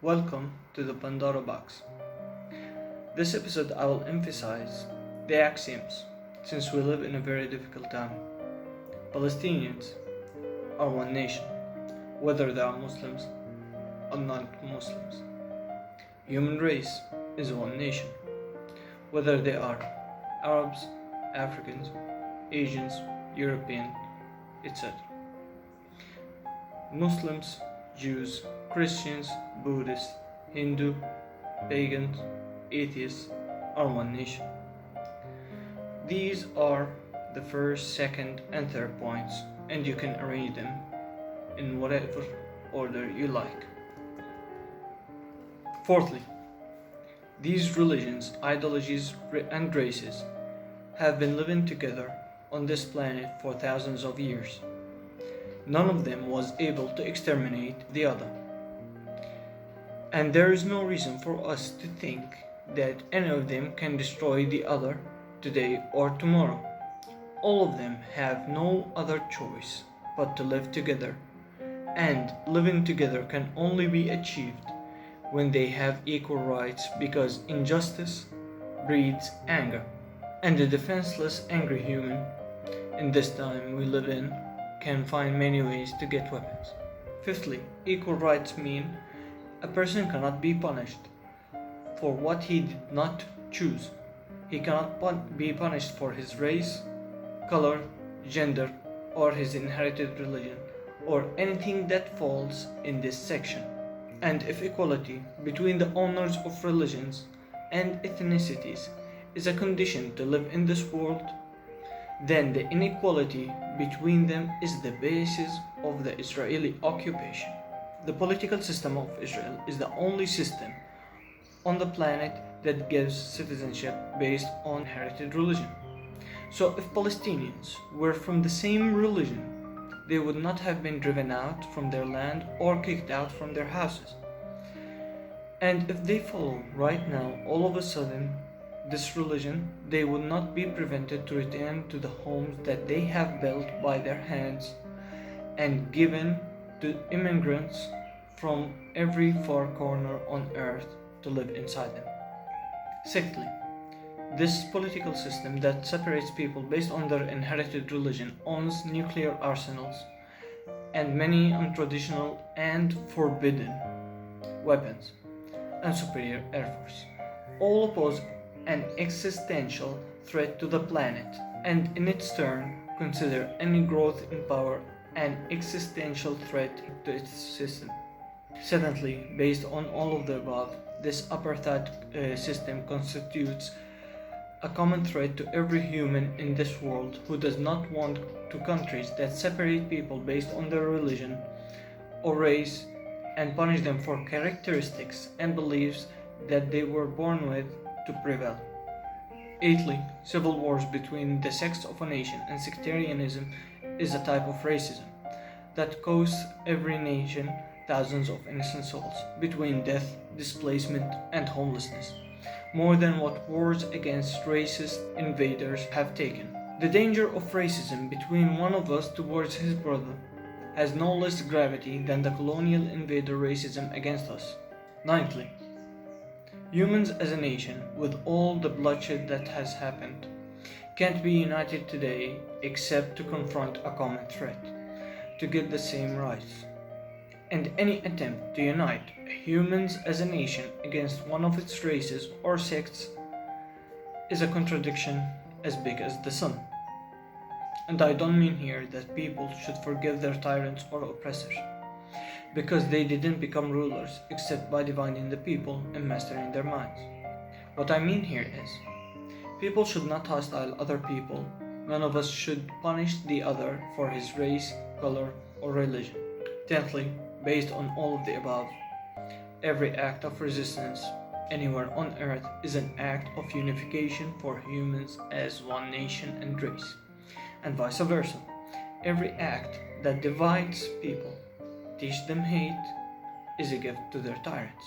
Welcome to the Pandora Box. This episode I will emphasize the axioms, since we live in a very difficult time. Palestinians are one nation, whether they are Muslims or non-Muslims. Human race is one nation, whether they are Arabs, Africans, Asians, European, etc. Muslims, Jews, Christians, Buddhists, Hindu, pagans, atheists are one nation. These are the first, second, and third points, and you can arrange them in whatever order you like. Fourthly, these religions, ideologies, and races have been living together on this planet for thousands of years. None of them was able to exterminate the other. And there is no reason for us to think that any of them can destroy the other today or tomorrow. All of them have no other choice but to live together, and living together can only be achieved when they have equal rights, because injustice breeds anger, and the defenseless, angry human in this time we live in can find many ways to get weapons. Fifthly, equal rights mean a person cannot be punished for what he did not choose. He cannot be punished for his race, color, gender, or his inherited religion, or anything that falls in this section. And if equality between the owners of religions and ethnicities is a condition to live in this world, then the inequality between them is the basis of the Israeli occupation. The political system of Israel is the only system on the planet that gives citizenship based on inherited religion. So if Palestinians were from the same religion, they would not have been driven out from their land or kicked out from their houses. And if they follow right now, all of a sudden, this religion, they would not be prevented to return to the homes that they have built by their hands and given to immigrants from every far corner on earth to live inside them. Sixthly, this political system that separates people based on their inherited religion owns nuclear arsenals and many untraditional and forbidden weapons and superior air force. All pose an existential threat to the planet, and in its turn consider any growth in power an existential threat to its system. Seventhly, based on all of the above, this apartheid system constitutes a common threat to every human in this world who does not want to countries that separate people based on their religion or race and punish them for characteristics and beliefs that they were born with to prevail. Eighthly, civil wars between the sects of a nation and sectarianism is a type of racism that costs every nation thousands of innocent souls between death, displacement, and homelessness, more than what wars against racist invaders have taken. The danger of racism between one of us towards his brother has no less gravity than the colonial invader racism against us. Ninthly, humans as a nation, with all the bloodshed that has happened, can't be united today except to confront a common threat, to get the same rights. And any attempt to unite humans as a nation against one of its races or sects is a contradiction as big as the sun. And I don't mean here that people should forgive their tyrants or oppressors, because they didn't become rulers except by dividing the people and mastering their minds. What I mean here is, people should not hostile other people. None of us should punish the other for his race, color, or religion. Tenthly, based on all of the above, every act of resistance anywhere on earth is an act of unification for humans as one nation and race, and vice versa. Every act that divides people, teach them hate, is a gift to their tyrants.